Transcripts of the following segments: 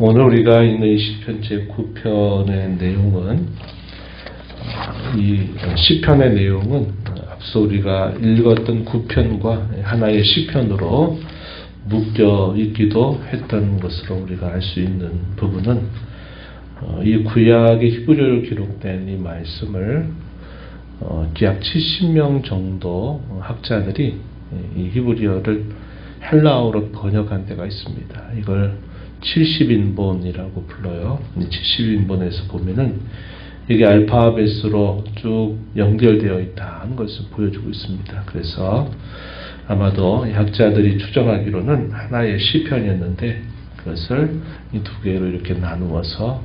오늘 우리가 읽는 이 시편 제9편의 내용은 이 시편의 내용은 앞서 우리가 읽었던 9편과 하나의 시편으로 묶여 있기도 했던 것으로 우리가 알 수 있는 부분은 이 구약의 히브리어로 기록된 이 말씀을 약 70명 정도 학자들이 이 히브리어를 헬라어로 번역한 데가 있습니다. 이걸 70인본이라고 불러요. 70인본에서 보면은 이게 알파벳으로 쭉 연결되어 있다는 것을 보여주고 있습니다. 그래서 아마도 학자들이 추정하기로는 하나의 시편이었는데 그것을 이 두 개로 이렇게 나누어서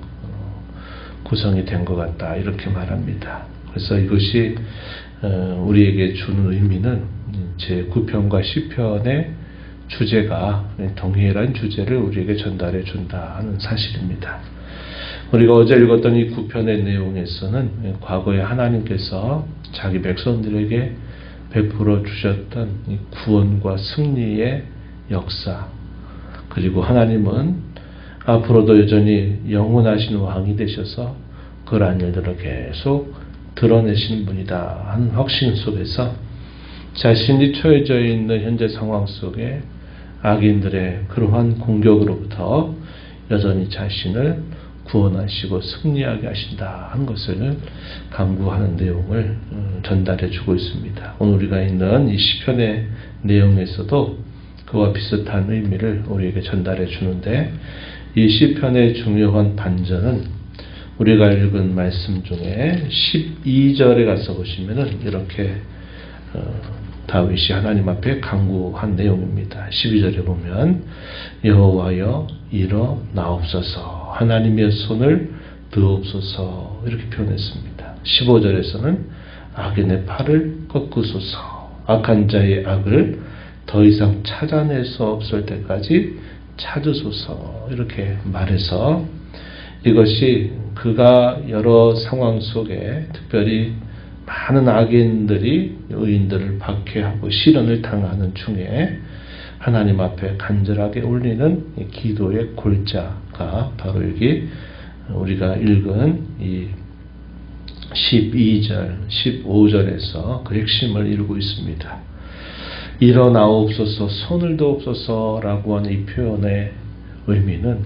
구성이 된 것 같다 이렇게 말합니다. 그래서 이것이 우리에게 주는 의미는 제9편과 시편의 주제가 동일한 주제를 우리에게 전달해 준다 하는 사실입니다. 우리가 어제 읽었던 이 9편의 내용에서는 과거에 하나님께서 자기 백성들에게 베풀어 주셨던 이 구원과 승리의 역사, 그리고 하나님은 앞으로도 여전히 영원하신 왕이 되셔서 그러한 일들을 계속 드러내시는 분이다 하는 확신 속에서 자신이 처해져 있는 현재 상황 속에 악인들의 그러한 공격으로부터 여전히 자신을 구원하시고 승리하게 하신다 하는 것을 강구하는 내용을 전달해 주고 있습니다. 오늘 우리가 있는 이 시편의 내용에서도 그와 비슷한 의미를 우리에게 전달해 주는데, 이 시편의 중요한 반전은 우리가 읽은 말씀 중에 12절에 가서 보시면은 이렇게 다윗이 하나님 앞에 간구한 내용입니다. 12절에 보면 여호와여 일어나옵소서, 하나님의 손을 드옵소서 이렇게 표현했습니다. 15절에서는 악인의 팔을 꺾으소서, 악한 자의 악을 더 이상 찾아낼 수 없을 때까지 찾으소서 이렇게 말해서, 이것이 그가 여러 상황 속에 특별히 많은 악인들이 의인들을 박해하고 시련을 당하는 중에 하나님 앞에 간절하게 올리는 이 기도의 골자가 바로 여기 우리가 읽은 이 12절, 15절에서 그 핵심을 이루고 있습니다. 일어나옵소서, 손을 드옵소서라고 하는 이 표현의 의미는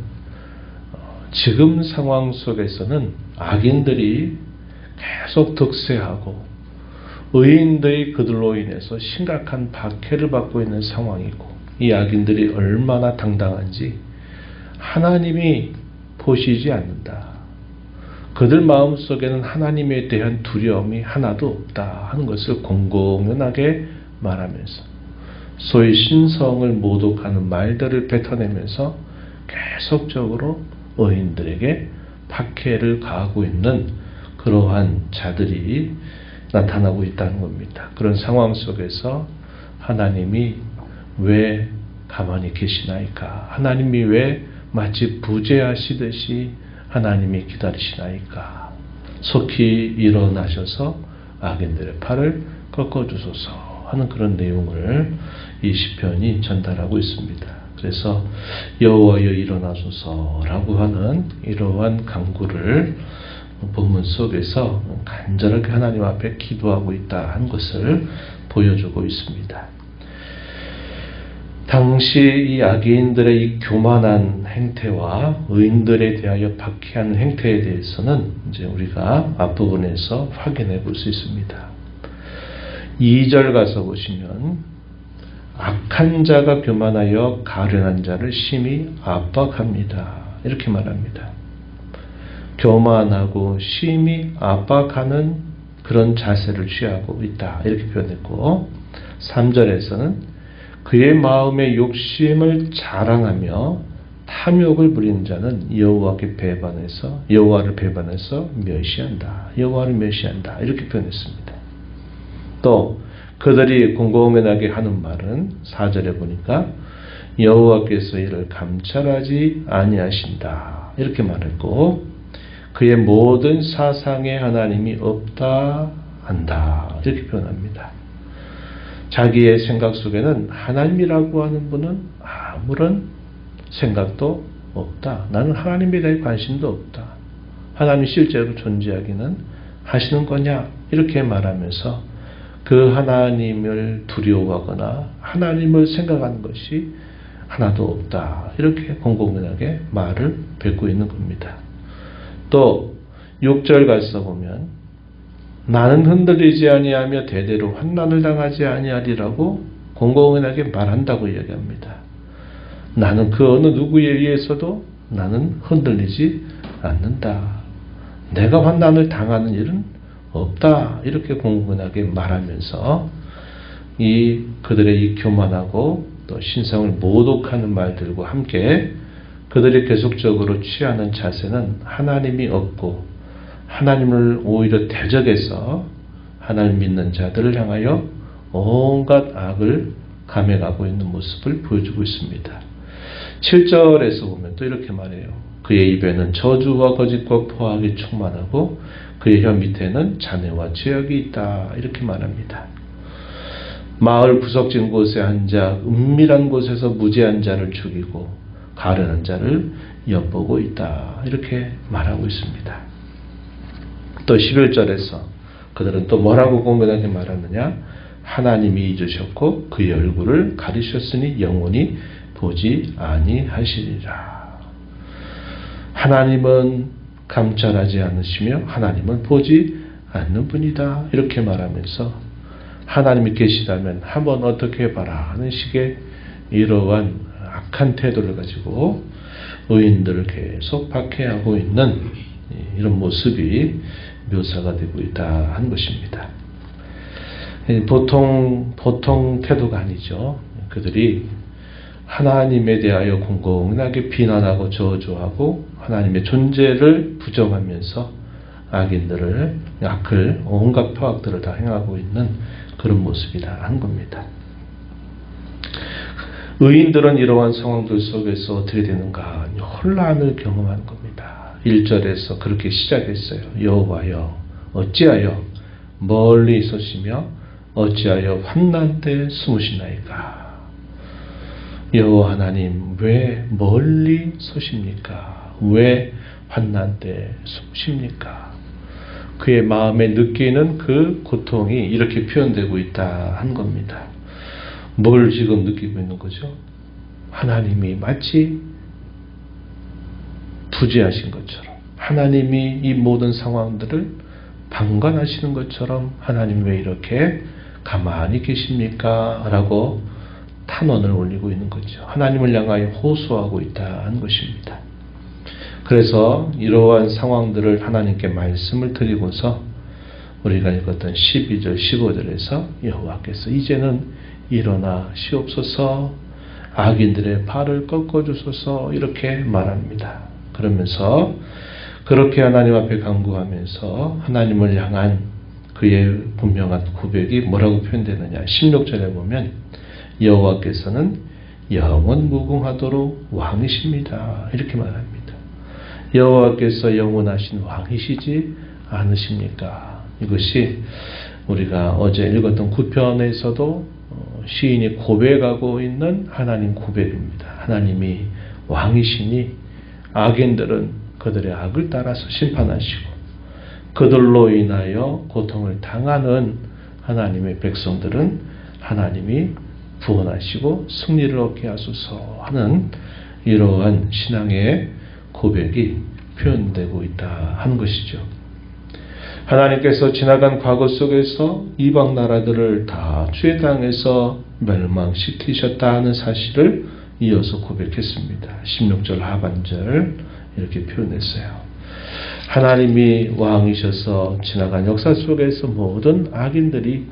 지금 상황 속에서는 악인들이 계속 득세하고 의인들이 그들로 인해서 심각한 박해를 받고 있는 상황이고, 이 악인들이 얼마나 당당한지 하나님이 보시지 않는다, 그들 마음속에는 하나님에 대한 두려움이 하나도 없다 하는 것을 공공연하게 말하면서 소위 신성을 모독하는 말들을 뱉어내면서 계속적으로 의인들에게 박해를 가하고 있는 그러한 자들이 나타나고 있다는 겁니다. 그런 상황 속에서 하나님이 왜 가만히 계시나이까? 하나님이 왜 마치 부재하시듯이 하나님이 기다리시나이까? 속히 일어나셔서 악인들의 팔을 꺾어주소서 하는 그런 내용을 이 시편이 전달하고 있습니다. 그래서 여호와여 일어나소서라고 하는 이러한 간구를 본문 속에서 간절하게 하나님 앞에 기도하고 있다 하는 것을 보여주고 있습니다. 당시 이 악인들의 이 교만한 행태와 의인들에 대하여 박해하는 행태에 대해서는 이제 우리가 앞부분에서 확인해 볼 수 있습니다. 2절 가서 보시면 악한 자가 교만하여 가련한 자를 심히 압박합니다 이렇게 말합니다. 교만하고 심히 압박하는 그런 자세를 취하고 있다 이렇게 표현했고, 3절에서는 그의 마음의 욕심을 자랑하며 탐욕을 부리는 자는 여호와를 배반해서 멸시한다, 여호와를 멸시한다 이렇게 표현했습니다. 또 그들이 공공연하게 하는 말은 4절에 보니까 여호와께서 이를 감찰하지 아니하신다 이렇게 말했고, 그의 모든 사상에 하나님이 없다 한다 이렇게 표현합니다. 자기의 생각 속에는 하나님이라고 하는 분은 아무런 생각도 없다. 나는 하나님에 대해 관심도 없다. 하나님 실제로 존재하기는 하시는 거냐? 이렇게 말하면서 그 하나님을 두려워하거나 하나님을 생각하는 것이 하나도 없다. 이렇게 공공연하게 말을 뱉고 있는 겁니다. 또 6절 가서 보면 나는 흔들리지 아니하며 대대로 환난을 당하지 아니하리라고 공공연하게 말한다고 이야기합니다. 나는 그 어느 누구에 의해서도 나는 흔들리지 않는다. 내가 환난을 당하는 일은 없다. 이렇게 공공연하게 말하면서 그들의 이 교만하고 또 신성을 모독하는 말들과 함께 그들이 계속적으로 취하는 자세는 하나님이 없고 하나님을 오히려 대적해서 하나님 믿는 자들을 향하여 온갖 악을 감해가고 있는 모습을 보여주고 있습니다. 7절에서 보면 또 이렇게 말해요. 그의 입에는 저주와 거짓과 포악이 충만하고 그의 혀 밑에는 잔해와 죄악이 있다. 이렇게 말합니다. 마을 구석진 곳에 앉아 은밀한 곳에서 무죄한 자를 죽이고 가련한 자를 엿보고 있다. 이렇게 말하고 있습니다. 또 11절에서 그들은 또 뭐라고 공연하게 말하느냐? 하나님이 잊으셨고 그의 얼굴을 가리셨으니 영원히 보지 아니하시리라. 하나님은 감찰하지 않으시며 하나님은 보지 않는 분이다. 이렇게 말하면서 하나님이 계시다면 한번 어떻게 해봐라 하는 식의 이러한 악한 태도를 가지고 의인들을 계속 박해하고 있는 이런 모습이 묘사가 되고 있다 하는 것입니다. 보통 태도가 아니죠. 그들이 하나님에 대하여 공공연하게 비난하고 저주하고 하나님의 존재를 부정하면서 악을 온갖 포악들을 다 행하고 있는 그런 모습이다 한 겁니다. 의인들은 이러한 상황들 속에서 어떻게 되는가? 혼란을 경험하는 겁니다. 1절에서 그렇게 시작했어요. 여호와여 어찌하여 멀리 있으시며 어찌하여 환난 때 숨으시나이까? 여호와 하나님 왜 멀리 서십니까? 왜 환난 때 숨으십니까? 그의 마음에 느끼는 그 고통이 이렇게 표현되고 있다 한 겁니다. 뭘 지금 느끼고 있는 거죠? 하나님이 마치 부재하신 것처럼 하나님이 이 모든 상황들을 방관하시는 것처럼 하나님 왜 이렇게 가만히 계십니까? 라고 탄원을 올리고 있는 거죠. 하나님을 향하여 호소하고 있다 하는 것입니다. 그래서 이러한 상황들을 하나님께 말씀을 드리고서 우리가 읽었던 12절 15절에서 여호와께서 이제는 일어나 시옵소서 악인들의 발을 꺾어주소서 이렇게 말합니다. 그러면서 그렇게 하나님 앞에 간구하면서 하나님을 향한 그의 분명한 고백이 뭐라고 표현되느냐? 16절에 보면 여호와께서는 영원 무궁하도록 왕이십니다. 이렇게 말합니다. 여호와께서 영원하신 왕이시지 않으십니까? 이것이 우리가 어제 읽었던 9편에서도 시인이 고백하고 있는 하나님 고백입니다. 하나님이 왕이시니 악인들은 그들의 악을 따라서 심판하시고 그들로 인하여 고통을 당하는 하나님의 백성들은 하나님이 구원하시고 승리를 얻게 하소서 하는 이러한 신앙의 고백이 표현되고 있다 하는 것이죠. 하나님께서 지나간 과거 속에서 이방 나라들을 다 주의 땅에서 멸망시키셨다 하는 사실을 이어서 고백했습니다. 16절 하반절 이렇게 표현했어요. 하나님이 왕이셔서 지나간 역사 속에서 모든 악인들이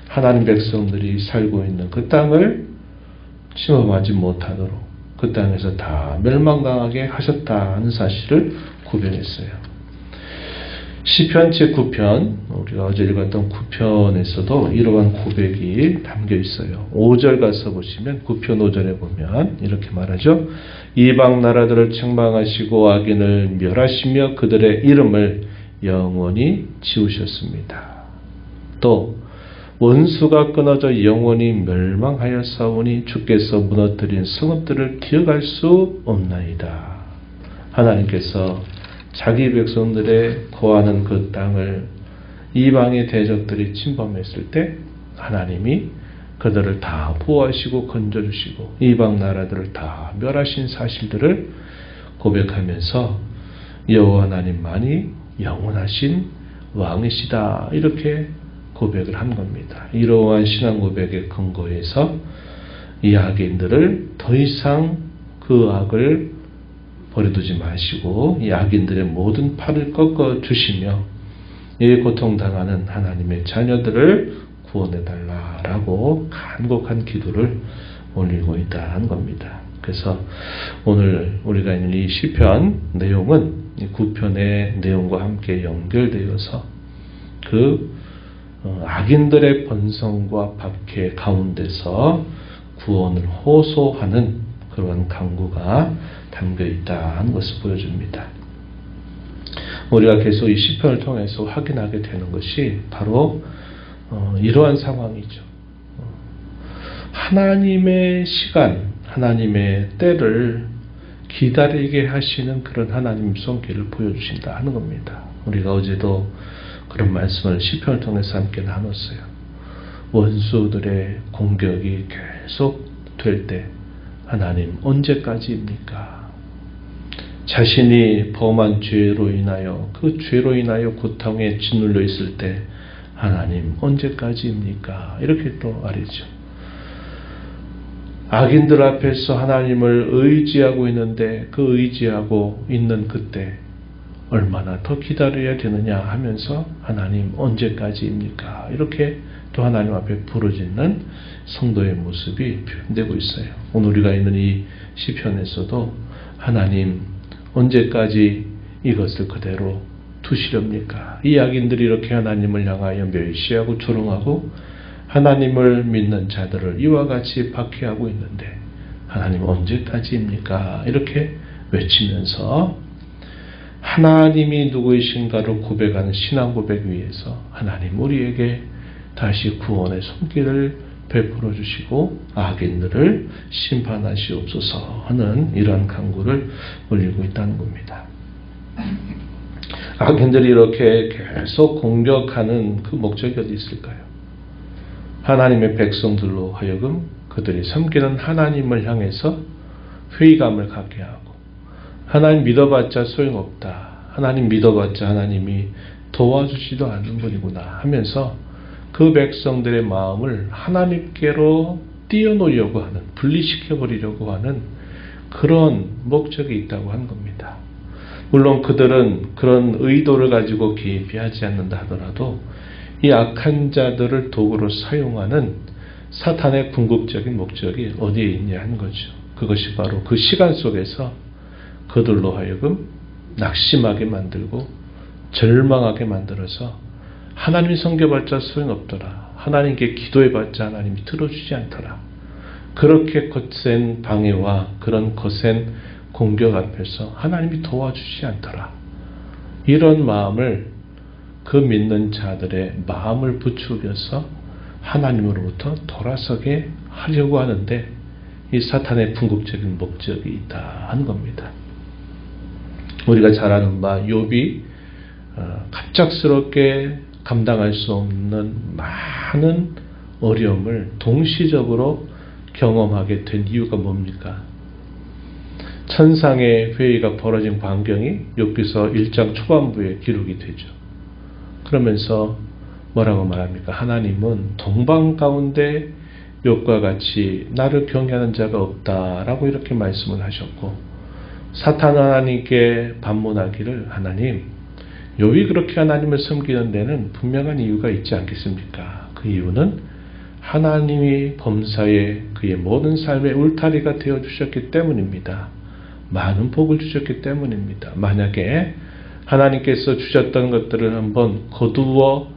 하나님 백성들이 살고 있는 그 땅을 침범하지 못하도록 그 땅에서 다 멸망당하게 하셨다는 사실을 고백했어요. 시편 제9편 우리가 어제 읽었던 9편에서도 이러한 고백이 담겨 있어요. 5절 가서 보시면 9편 5절에 보면 이렇게 말하죠. 이방 나라들을 책망하시고 악인을 멸하시며 그들의 이름을 영원히 지우셨습니다. 또 원수가 끊어져 영원히 멸망하였사오니 주께서 무너뜨린 성읍들을 기억할 수 없나이다. 하나님께서 자기 백성들의 거하는 그 땅을 이방의 대적들이 침범했을 때 하나님이 그들을 다 보호하시고 건져주시고 이방 나라들을 다 멸하신 사실들을 고백하면서 여호와 하나님만이 영원하신 왕이시다 이렇게 고백을 한 겁니다. 이러한 신앙 고백의 근거에서 이 악인들을 더 이상 그 악을 버려두지 마시고 이 악인들의 모든 팔을 꺾어 주시며 이 고통당하는 하나님의 자녀들을 구원해달라라고 간곡한 기도를 올리고 있다는 겁니다. 그래서 오늘 우리가 있는 이 시편 내용은 이 9편의 내용과 함께 연결되어서 그 악인들의 번성과 박해 가운데서 구원을 호소하는 그런 강구가 담겨 있다는 것을 보여줍니다. 우리가 계속 이 시편을 통해서 확인하게 되는 것이 바로 이러한 상황이죠. 하나님의 시간, 하나님의 때를 기다리게 하시는 그런 하나님 손길을 보여주신다 하는 겁니다. 우리가 어제도 그런 말씀을 시편을 통해서 함께 나눴어요. 원수들의 공격이 계속 될 때 하나님 언제까지입니까? 자신이 범한 죄로 인하여 그 죄로 인하여 고통에 짓눌려 있을 때 하나님 언제까지입니까? 이렇게 또 말이죠. 악인들 앞에서 하나님을 의지하고 있는데 그 의지하고 있는 그때 얼마나 더 기다려야 되느냐 하면서 하나님 언제까지입니까? 이렇게 또 하나님 앞에 부르짖는 성도의 모습이 표현되고 있어요. 오늘 우리가 있는 이 시편에서도 하나님 언제까지 이것을 그대로 두시렵니까? 이 악인들이 이렇게 하나님을 향하여 멸시하고 조롱하고 하나님을 믿는 자들을 이와 같이 박해하고 있는데 하나님 언제까지입니까? 이렇게 외치면서 하나님이 누구이신가를 고백하는 신앙 고백 위에서 하나님 우리에게 다시 구원의 손길을 베풀어 주시고 악인들을 심판하시옵소서 하는 이러한 간구를 올리고 있다는 겁니다. 악인들이 이렇게 계속 공격하는 그 목적이 어디 있을까요? 하나님의 백성들로 하여금 그들이 섬기는 하나님을 향해서 회의감을 갖게 하고 하나님 믿어봤자 소용없다. 하나님 믿어봤자 하나님이 도와주지도 않는 분이구나 하면서 그 백성들의 마음을 하나님께로 띄워놓으려고 하는, 분리시켜버리려고 하는 그런 목적이 있다고 한 겁니다. 물론 그들은 그런 의도를 가지고 개입이 하지 않는다 하더라도 이 악한 자들을 도구로 사용하는 사탄의 궁극적인 목적이 어디에 있냐 하는 거죠. 그것이 바로 그 시간 속에서 그들로 하여금 낙심하게 만들고 절망하게 만들어서 하나님이 섬겨봤자 소용없더라. 하나님께 기도해봤자 하나님이 들어주지 않더라. 그렇게 거센 방해와 그런 거센 공격 앞에서 하나님이 도와주지 않더라. 이런 마음을 그 믿는 자들의 마음을 부추겨서 하나님으로부터 돌아서게 하려고 하는데 이 사탄의 궁극적인 목적이 있다 하는 겁니다. 우리가 잘 아는 바 욥이 갑작스럽게 감당할 수 없는 많은 어려움을 동시적으로 경험하게 된 이유가 뭡니까? 천상의 회의가 벌어진 광경이 욥기서 1장 초반부에 기록이 되죠. 그러면서 뭐라고 말합니까? 하나님은 동방 가운데 욥과 같이 나를 경외하는 자가 없다라고 이렇게 말씀을 하셨고 사탄 하나님께 반문하기를 하나님 욥이 그렇게 하나님을 섬기는 데는 분명한 이유가 있지 않겠습니까? 그 이유는 하나님이 범사에 그의 모든 삶의 울타리가 되어주셨기 때문입니다. 많은 복을 주셨기 때문입니다. 만약에 하나님께서 주셨던 것들을 한번 거두어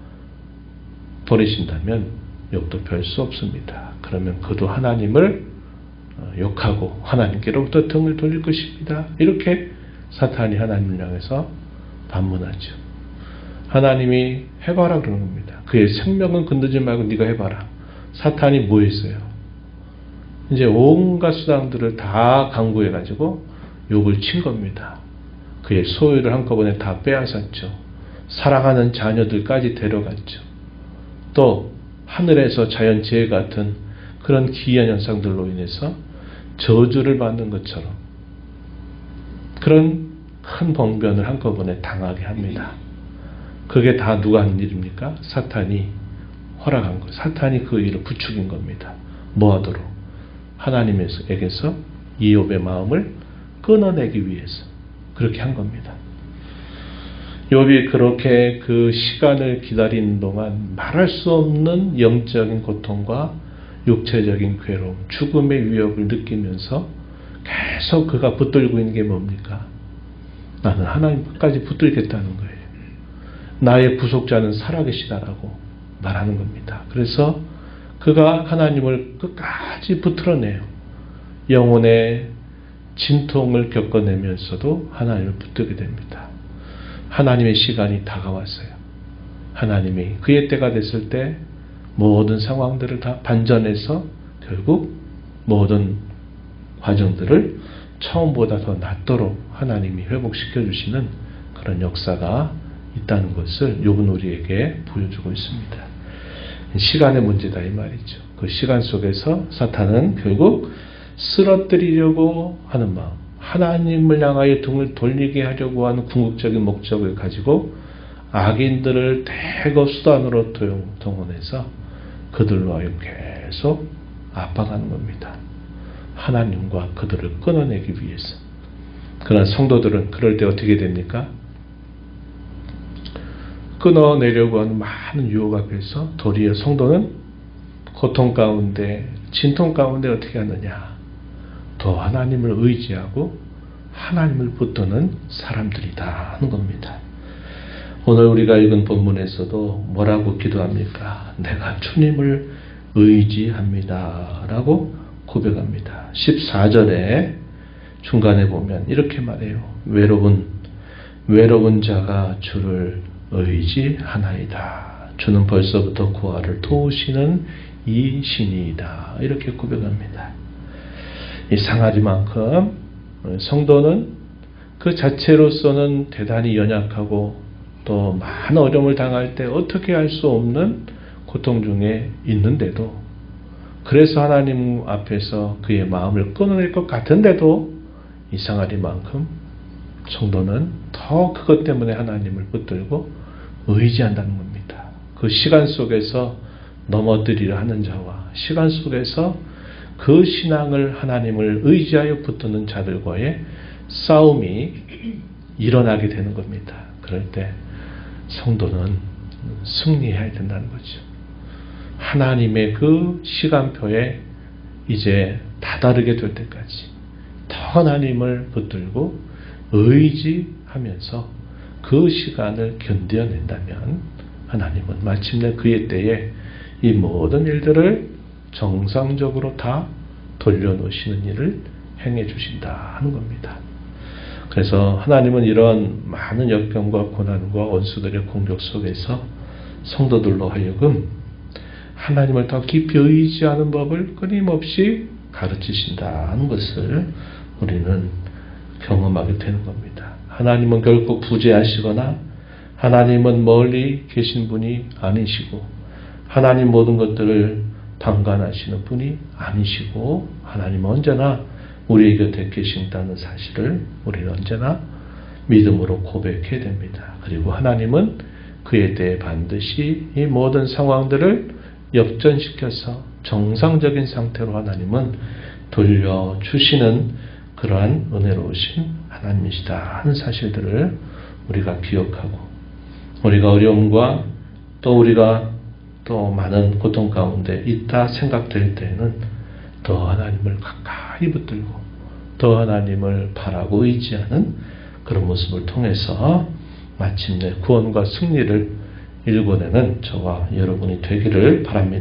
버리신다면 욥도 별 수 없습니다. 그러면 그도 하나님을 욕하고 하나님께로부터 등을 돌릴 것입니다. 이렇게 사탄이 하나님을 향해서 반문하죠. 하나님이 해봐라 그러는 겁니다. 그의 생명은 건드지 말고 네가 해봐라. 사탄이 뭐 했어요? 이제 온갖 수단들을 다 강구해가지고 욥을 친 겁니다. 그의 소유를 한꺼번에 다 빼앗았죠. 사랑하는 자녀들까지 데려갔죠. 또 하늘에서 자연재해 같은 그런 기이한 현상들로 인해서 저주를 받는 것처럼 그런 큰 번변을 한꺼번에 당하게 합니다. 그게 다 누가 한 일입니까? 사탄이 허락한 거. 사탄이 그 일을 부추긴 겁니다. 뭐하도록? 하나님에게서 이욥의 마음을 끊어내기 위해서 그렇게 한 겁니다. 욥이 그렇게 그 시간을 기다리는 동안 말할 수 없는 영적인 고통과 육체적인 괴로움, 죽음의 위협을 느끼면서 계속 그가 붙들고 있는 게 뭡니까? 나는 하나님까지 붙들겠다는 거예요. 나의 구속자는 살아계시다라고 말하는 겁니다. 그래서 그가 하나님을 끝까지 붙들어내요. 영혼의 진통을 겪어내면서도 하나님을 붙들게 됩니다. 하나님의 시간이 다가왔어요. 하나님이 그의 때가 됐을 때 모든 상황들을 다 반전해서 결국 모든 과정들을 처음보다 더 낫도록 하나님이 회복시켜 주시는 그런 역사가 있다는 것을 욥은 우리에게 보여주고 있습니다. 시간의 문제다 이 말이죠. 그 시간 속에서 사탄은 결국 쓰러뜨리려고 하는 마음, 하나님을 향하여 등을 돌리게 하려고 하는 궁극적인 목적을 가지고 악인들을 대거 수단으로 동원해서 그들로 하여금 계속 압박하는 겁니다. 하나님과 그들을 끊어내기 위해서. 그러나 성도들은 그럴 때 어떻게 됩니까? 끊어내려고 하는 많은 유혹 앞에서 도리어 성도는 고통 가운데, 진통 가운데 어떻게 하느냐? 더 하나님을 의지하고 하나님을 붙드는 사람들이다 하는 겁니다. 오늘 우리가 읽은 본문에서도 뭐라고 기도합니까? 내가 주님을 의지합니다 라고 고백합니다. 14절에 중간에 보면 이렇게 말해요. 외로운 자가 주를 의지하나이다. 주는 벌써부터 고아를 도우시는 이 신이다. 이렇게 고백합니다. 이 상하리만큼 성도는 그 자체로서는 대단히 연약하고 또 많은 어려움을 당할 때 어떻게 할 수 없는 고통 중에 있는데도 그래서 하나님 앞에서 그의 마음을 끊어낼 것 같은데도 이 상하리만큼 성도는 더 그것 때문에 하나님을 붙들고 의지한다는 겁니다. 그 시간 속에서 넘어뜨리려 하는 자와 시간 속에서 그 신앙을 하나님을 의지하여 붙드는 자들과의 싸움이 일어나게 되는 겁니다. 그럴 때 성도는 승리해야 된다는 거죠. 하나님의 그 시간표에 이제 다다르게 될 때까지 더 하나님을 붙들고 의지하면서 그 시간을 견뎌낸다면 하나님은 마침내 그의 때에 이 모든 일들을 정상적으로 다 돌려놓으시는 일을 행해 주신다 하는 겁니다. 그래서 하나님은 이런 많은 역경과 고난과 원수들의 공격 속에서 성도들로 하여금 하나님을 더 깊이 의지하는 법을 끊임없이 가르치신다 하는 것을 우리는 경험하게 되는 겁니다. 하나님은 결코 부재하시거나 하나님은 멀리 계신 분이 아니시고 하나님 모든 것들을 방관하시는 분이 아니시고 하나님은 언제나 우리의 곁에 계신다는 사실을 우리는 언제나 믿음으로 고백해야 됩니다. 그리고 하나님은 그에 대해 반드시 이 모든 상황들을 역전시켜서 정상적인 상태로 하나님은 돌려주시는 그러한 은혜로우신 하나님이시다 하는 사실들을 우리가 기억하고 우리가 어려움과 또 우리가 또 많은 고통 가운데 있다 생각될 때에는 더 하나님을 가까이 붙들고 더 하나님을 바라고 의지하는 그런 모습을 통해서 마침내 구원과 승리를 일궈내는 저와 여러분이 되기를 바랍니다.